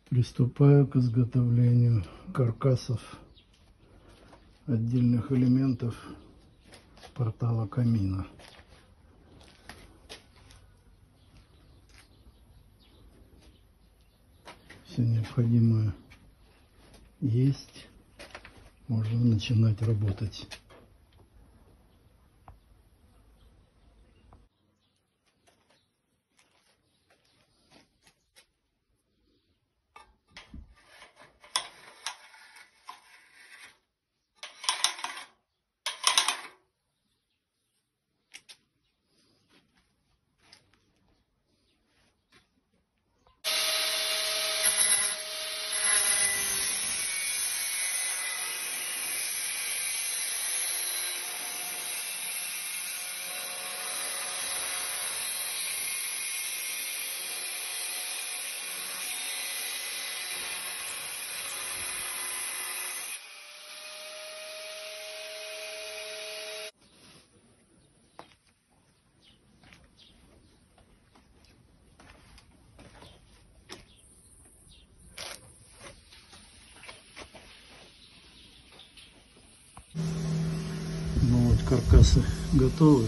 Приступаю к изготовлению каркасов отдельных элементов портала камина. Все необходимое есть, можно начинать работать. Ну вот, каркасы готовы.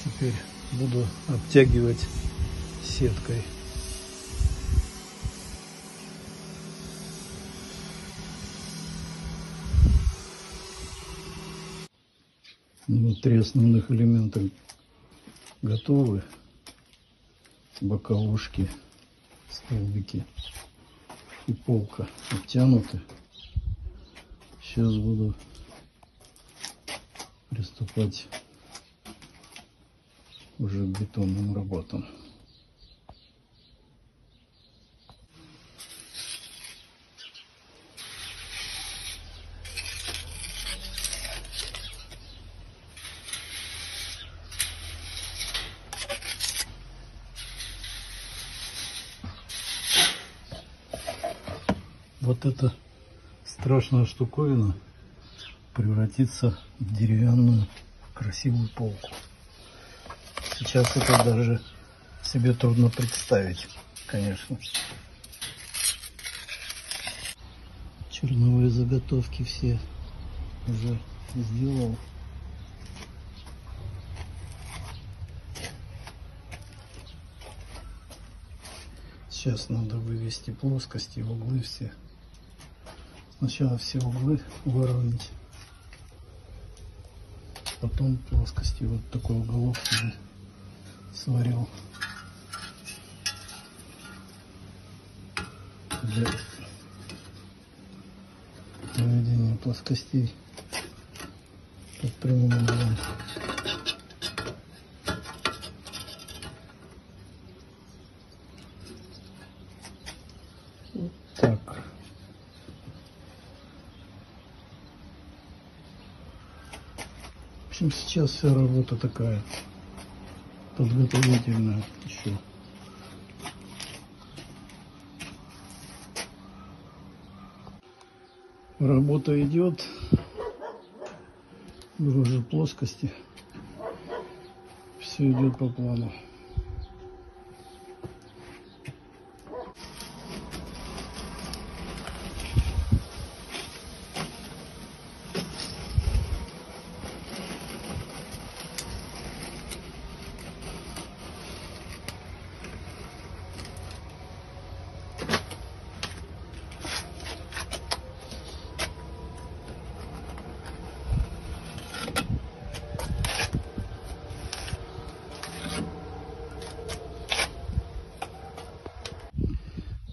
Теперь буду обтягивать сеткой. Вот 3 основных элемента готовы. Боковушки, столбики и полка обтянуты. Сейчас буду приступать уже к бетонным работам. Вот эта страшная штуковина превратится в деревянную красивую полку. Сейчас это даже себе трудно представить, конечно. Черновые заготовки все уже сделал. Сейчас надо вывести плоскости, углы все. Сначала все углы выровнять, потом плоскости. Вот такой уголок себе сварил для наведения плоскостей под прямым углом. Вот так. В общем, сейчас вся работа такая подготовительная еще. Работа идет. Выложу плоскости. Все идет по плану.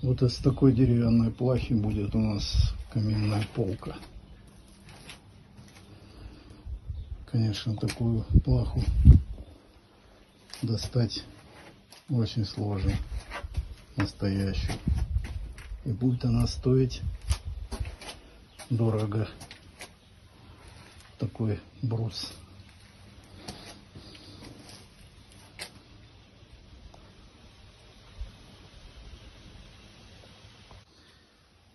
Вот из такой деревянной плахи будет у нас каминная полка. Конечно, такую плаху достать очень сложно, настоящую. И будет она стоить дорого, такой брус.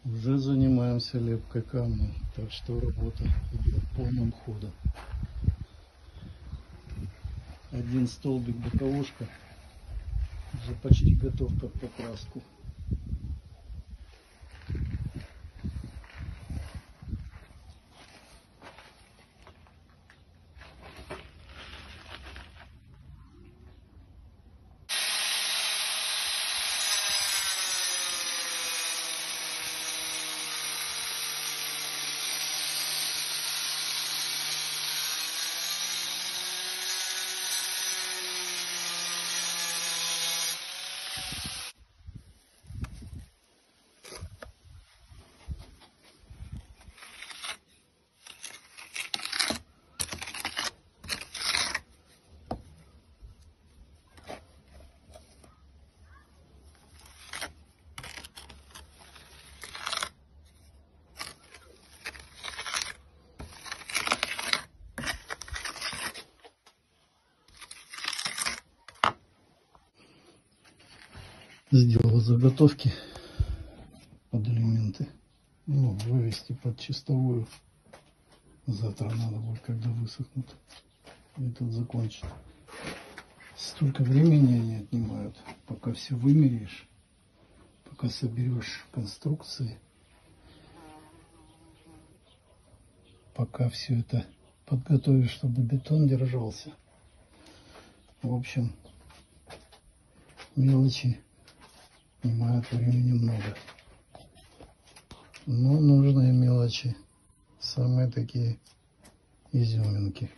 Уже занимаемся лепкой камня, так что работа идет полным ходом. Один столбик боковушка уже почти готов под покраску. Сделал заготовки под элементы. Ну, вывести под чистовую. Завтра надо будет, когда высохнут. И тут закончить. Столько времени они отнимают, пока все вымеряешь, пока соберешь конструкции, пока все это подготовишь, чтобы бетон держался. В общем, мелочи занимают времени много. Но нужные мелочи, самые такие изюминки.